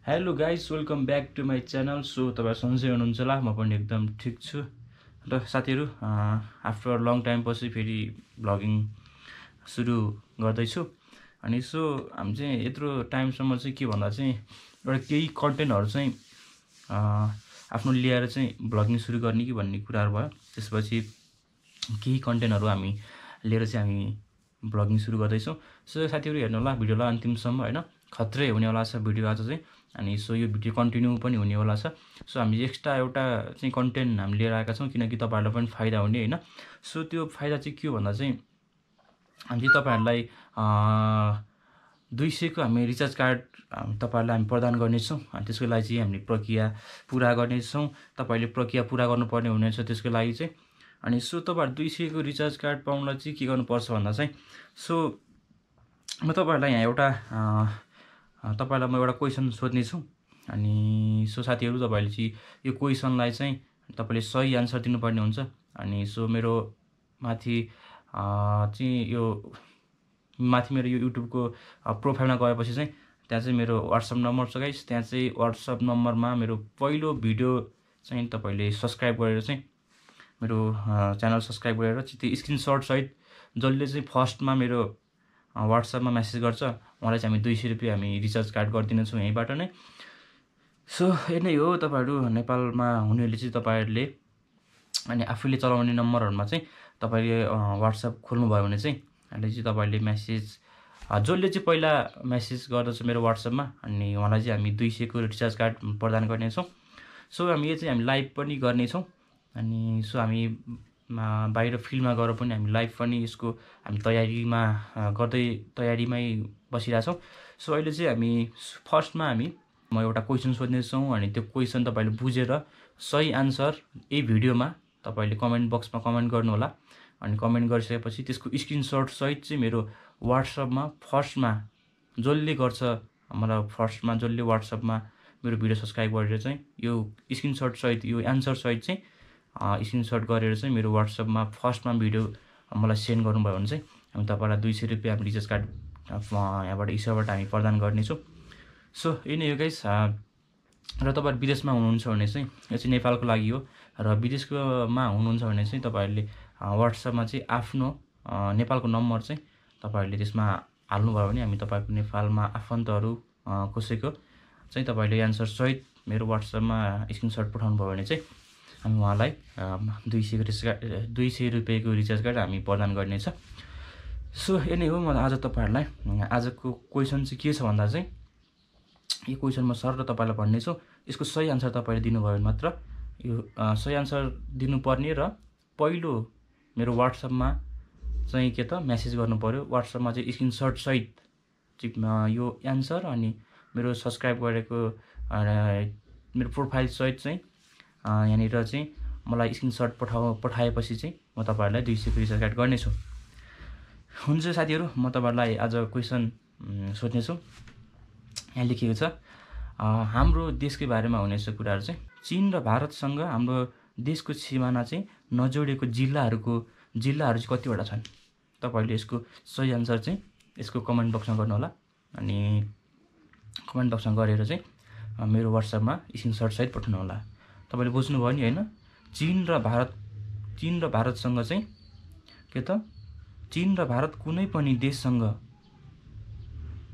Hello guys welcome back to my channel. So तपाईँ सन्चै हुनुहुन्छ होला, म पनि एकदम ठिक छु। र साथीहरू आफ्टर लङ टाइम पछि फेरि भ्लगिङ सुरु गर्दैछु। अनि सो हामी चाहिँ यत्रो टाइमसम्म चाहिँ के भन्दा चाहिँ एउटा केही कन्टेन्टहरू चाहिँ आफ्नो ल्याएर चाहिँ भ्लगिङ सुरु गर्ने कि भन्ने कुराहरू भयो। त्यसपछि केही कन्टेन्टहरू हामी लिएर चाहिँ हामी भ्लगिङ सुरु गर्दैछौँ। सो साथीहरू हेर्नु होला भिडियोलाई अन्तिमसम्म, होइन? खत्रै हुनेवाला छ भिडियो आज चाहिँ। अनि सो यो भिडियो कन्टिन्यू पनि हुनेवाला छ। सो हामी एक्स्ट्रा एउटा चाहिँ कन्टेन्ट हामी लिएर आएका छौँ किनकि तपाईँहरूलाई पनि फाइदा हुने, होइन? सो त्यो फाइदा चाहिँ के हो भन्दा चाहिँ हामी तपाईँहरूलाई 200 हामी रिचार्ज कार्ड तपाईँहरूलाई हामी प्रदान गर्नेछौँ। अनि त्यसको लागि चाहिँ हामीले प्रक्रिया पुरा गर्नेछौँ। तपाईँले प्रक्रिया पुरा गर्नुपर्ने हुनेछ त्यसको लागि चाहिँ। अनि सो तपाईँहरू 200 रिचार्ज कार्ड पाउनलाई चाहिँ के गर्नुपर्छ भन्दा चाहिँ सो म तपाईँहरूलाई यहाँ एउटा तपाईँलाई म एउटा क्वेसन सोध्नेछु। अनि सो साथीहरू तपाईँले चाहिँ यो क्वेसनलाई चाहिँ तपाईँले सही आन्सर दिनुपर्ने हुन्छ। अनि सो मेरो माथि मेरो यो युट्युबको प्रोफाइलमा गएपछि चाहिँ त्यहाँ चाहिँ मेरो वाट्सएप नम्बर छ गाइस। त्यहाँ चाहिँ वाट्सएप नम्बरमा मेरो पहिलो भिडियो चाहिँ तपाईँले सब्सक्राइब गरेर चाहिँ मेरो च्यानल सब्सक्राइब गरेर त्यो स्क्रिनसट सहित जसले चाहिँ फर्स्टमा मेरो वाट्सएपमा मेसेज गर्छ उहाँलाई चाहिँ हामी 200 रुपियाँ हामी रिचार्ज कार्ड गरिदिनेछौँ यहीँबाट नै। सो यही नै हो। तपाईँहरू नेपालमा हुनेले चाहिँ तपाईँहरूले अनि आफूले चलाउने नम्बरहरूमा चाहिँ तपाईँले वाट्सएप खोल्नुभयो भने चाहिँ अहिले चाहिँ तपाईँले मेसेज जसले चाहिँ पहिला मेसेज गर्दछ मेरो वाट्सएपमा अनि उहाँलाई चाहिँ हामी 200 रिचार्ज कार्ड प्रदान गर्नेछौँ। सो हामी यो चाहिँ हामी लाइभ पनि गर्नेछौँ। अनि सो हामी बाहिर फिल्डमा गएर पनि हामी लाइभ पनि यसको हामी तयारीमै बसिरहेछौँ। सो अहिले चाहिँ हामी फर्स्टमा म एउटा क्वेसन सोध्नेछौँ। अनि त्यो क्वेसन तपाईँले बुझेर सही आन्सर यही भिडियोमा तपाईँले कमेन्ट बक्समा कमेन्ट गर्नु होला। अनि कमेन्ट गरिसकेपछि त्यसको स्क्रिनसट सहित चाहिँ मेरो वाट्सएपमा फर्स्टमा जसले गर्छ मलाई फर्स्टमा जसले वाट्सएपमा मेरो भिडियो सब्सक्राइब गरेर चाहिँ यो स्क्रिनसट सहित यो आन्सर सहित चाहिँ स्क्रिनसट गरेर चाहिँ मेरो वाट्सएपमा फर्स्टमा भिडियो मलाई सेन्ड गर्नुभयो भने चाहिँ हामी तपाईँलाई 200 रुपियाँ हामी रिचार्ज कार्ड यहाँबाट ईश्वरबाट हामी प्रदान गर्नेछौँ। सो यही नै हो गाइस। र तपाईँहरू विदेशमा हुनुहुन्छ भने चाहिँ यो चाहिँ नेपालको लागि हो। र विदेशमा हुनुहुन्छ भने चाहिँ तपाईँहरूले वाट्सएपमा चाहिँ आफ्नो नेपालको नम्बर चाहिँ तपाईँहरूले त्यसमा हाल्नुभयो भने हामी तपाईँको नेपालमा आफन्तहरू कसैको चाहिँ तपाईँले एन्सर सहित मेरो वाट्सएपमा स्क्रिनसट पठाउनु भयो भने चाहिँ हामी उहाँलाई 200 रुपियाँको रिचार्ज कार्ड हामी प्रदान गर्नेछ। सो यही नै हो। म आज तपाईँहरूलाई आजको क्वेसन चाहिँ के छ भन्दा चाहिँ यो क्वेसन म सर र तपाईँलाई भन्नेछु। यसको सही आन्सर तपाईँले दिनुभयो भने मात्र यो सही आन्सर दिनुपर्ने र पहिलो मेरो वाट्सएपमा चाहिँ के त मेसेज गर्नु पऱ्यो। वाट्सएपमा चाहिँ स्क्रिनसट सहित यो एन्सर अनि मेरो सब्सक्राइब गरेको मेरो प्रोफाइल सहित चाहिँ यहाँनिर चाहिँ मलाई स्क्रिनसट पठाएपछि चाहिँ म तपाईँहरूलाई 200 रिचार्ज कार्ड गर्नेछु। हुन्छ साथीहरू, म तपाईँहरूलाई आज क्वेसन सोध्नेछु। यहाँ लेखिएको छ हाम्रो देशकै बारेमा हुनेछ कुराहरू चाहिँ चीन र भारतसँग हाम्रो देशको सिमाना चाहिँ नजोडिएको जिल्लाहरू चाहिँ कतिवटा छन्? तपाईँहरूले यसको सही आन्सर चाहिँ यसको कमेन्ट बक्समा गर्नु होला। अनि कमेन्ट बक्समा गरेर चाहिँ मेरो वाट्सएपमा स्क्रिनसट सहित पठाउनु होला। तपाईँले बुझ्नुभयो नि, होइन? चीन र भारतसँग चाहिँ के त चीन र भारत कुनै पनि देशसँग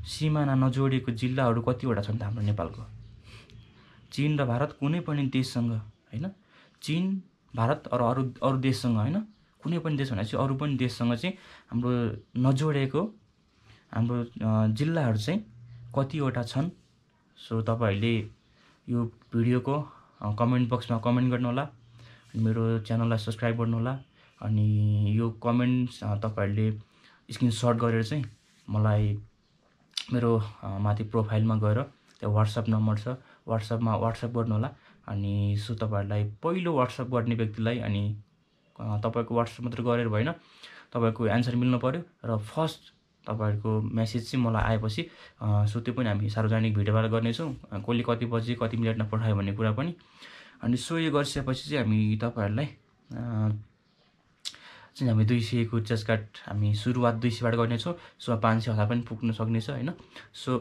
सिमाना नजोडिएको जिल्लाहरू कतिवटा छन् त हाम्रो नेपालको? चीन र भारत कुनै पनि देशसँग, होइन? चीन भारत अरू देशसँग, होइन? कुनै पनि देश भनेपछि अरू पनि देशसँग चाहिँ हाम्रो नजोडिएको हाम्रो जिल्लाहरू चाहिँ कतिवटा छन्? सो तपाईँहरूले यो भिडियोको कमेन्ट बक्समा कमेन्ट गर्नु होला। मेरो च्यानललाई सब्सक्राइब गर्नु होला। अनि यो कमेन्ट तपाईँहरूले स्क्रिनसट गरेर चाहिँ मलाई मेरो माथि प्रोफाइलमा गएर त्यो वाट्सएप नम्बर छ वाट्सएपमा वाट्सएप गर्नु होला। अनि सो तपाईँहरूलाई पहिलो वाट्सएप गर्ने व्यक्तिलाई अनि तपाईँको वाट्सएप मात्र गरेर भएन, तपाईँको एन्सर मिल्नु पऱ्यो। र फर्स्ट तपाईँहरूको मेसेज चाहिँ मलाई आएपछि सो त्यो पनि हामी सार्वजनिक भिडियोबाट गर्नेछौँ, कसले कति बजी कति मिनटमा पठायो भन्ने कुरा पनि। अनि सो यो गरिसकेपछि चाहिँ हामी तपाईँहरूलाई चाहिँ हामी 200 को रिचार्ज कार्ड हामी सुरुवात 200 बाट गर्नेछौँ। सो 500 हजार पनि पुग्न सक्नेछ, हैन? सो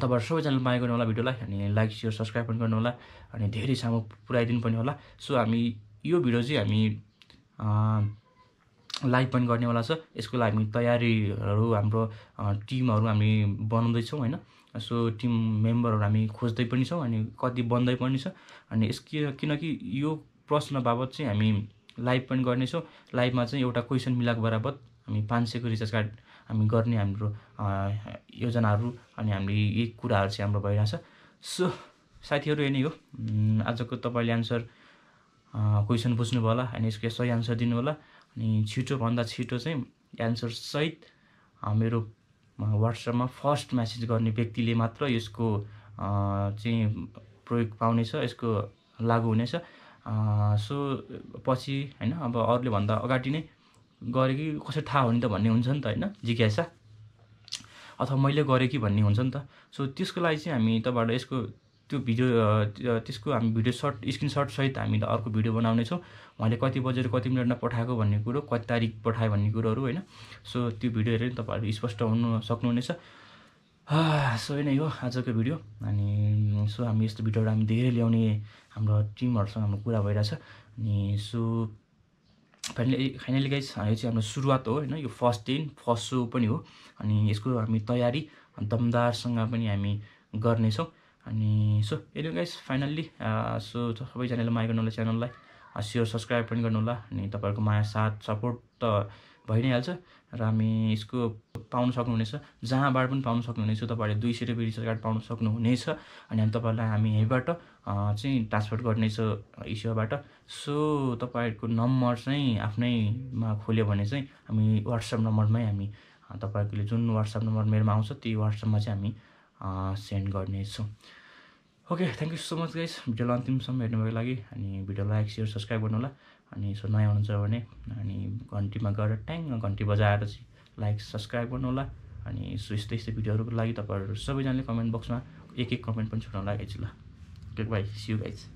तपाईहरु सबैजनाले माया गर्नु होला भिडियोलाई अनि लाइक शेयर सब्स्क्राइब पनि गर्नु होला अनि धेरै सामु पुर्याइदिनु पनि होला। सो हामी यो भिडियो चाहिँ हामी लाइभ पनि गर्ने वाला छ। यसको लागि हामी तयारीहरु हाम्रो टिमहरु हामी बनाउँदै छौं हैन। सो टिम मेम्बरहरु हामी खोज्दै पनि छौं अनि कति बन्दै पनि छ अनि किनकि यो प्रश्न बाबत चाहिँ हामी लाइभ पनि गर्ने छौं। लाइभमा चाहिँ एउटा क्वेशन मिलाको बराबर हामी 500 को रिचार्ज कार्ड हामी गर्ने हाम्रो योजनाहरु अनि हामीले यही कुराहरु चाहिँ हाम्रो भइराछ। सो साथीहरु यही नै हो आजको तपाईले आन्सर क्वेशन बुझ्नु भयो होला अनि यसको सही आन्सर दिनु होला अनि छिटो भन्दा छिटो चाहिँ आन्सर सहित मेरो WhatsApp मा फर्स्ट मेसेज गर्ने व्यक्तिले मात्र यसको चाहिँ प्रयोग पाउनेछ, यसको लागू हुनेछ। सो पछि हैन अब अरूले भन्दा अगाडि नै गरे कि कसरी थाहा हुने त भन्ने हुन्छ नि त हैन जिज्ञासा, अथवा मैले गरे कि भन्ने हुन्छ नि त। सो त्यसको लागि चाहिँ हामी तपाईहरुलाई यसको त्यो भिडियो त्यसको हामी भिडियो स्क्रिनशट सहित हामी अर्को भिडियो बनाउने छौं। उहाँले कति बजेर कति मिनेटमा पठाएको भन्ने कुरो, कति तारिख पठायो भन्ने कुरोहरु हैन। सो त्यो भिडियो हेरेर तपाईहरु स्पष्ट हुन सक्नुहुनेछ। सो यही नै हो आजको भिडियो अनि सो हामी यस्तो भिडियोहरु हामी धेरै ल्याउने हाम्रो टिमहरुसँग हाम्रो कुरा भइराछ अनि सो फाइनली गाइस यो चाहिँ हाम्रो सुरुवात हो हैन। यो फर्स्ट सो पनि हो अनि यसको हामी तयारी दमदारसँग पनि हामी गर्ने छौं अनि सो यही गाइस फाइनली सो सबैजनाले माया गर्नु होला च्यानललाई, शेयर सब्स्क्राइब पनि गर्नु होला अनि तपाईहरुको माया साथ सपोर्ट त भइ नै हाल्छ र हामी यसको पाउन सक्नुहुनेछ, जहाँबाट पनि पाउन सक्नुहुनेछ। तपाईहरुले 200 रुपैयाँ रिचार्ज कार्ड पाउन सक्नुहुनेछ अनि हामी तपाईहरुलाई हामी यहीबाट चाहिँ ट्रान्सफर गर्नेछ इस्युबाट। सो तपाईहरुको नम्बर चाहिँ आफ्नैमा खोल्यो भने चाहिँ हामी WhatsApp नम्बरमै हामी तपाईहरुले जुन WhatsApp नम्बर मेरोमा आउँछ त्यही WhatsApp मा चाहिँ हामी सेन्ड गर्नेछौं। Okay thank you so much guys भिडियोलाई अन्तिमसम्म हेर्नुभएको लागि अनि भिडियोलाई लाइक शेयर सब्स्क्राइब गर्नु होला अनि सो नयाँ हुनुहुन्छ भने अनि घन्टीमा गएर ट्याङ घन्टी बजाएर चाहिँ लाइक सब्स्क्राइब गर्नु होला अनि सो यस्तै भिडियोहरुको लागि तपाईहरु सबैजनाले कमेन्ट बक्समा एक कमेन्ट पनि छोड्नु होला गाइस ल। Okay bye C you guys.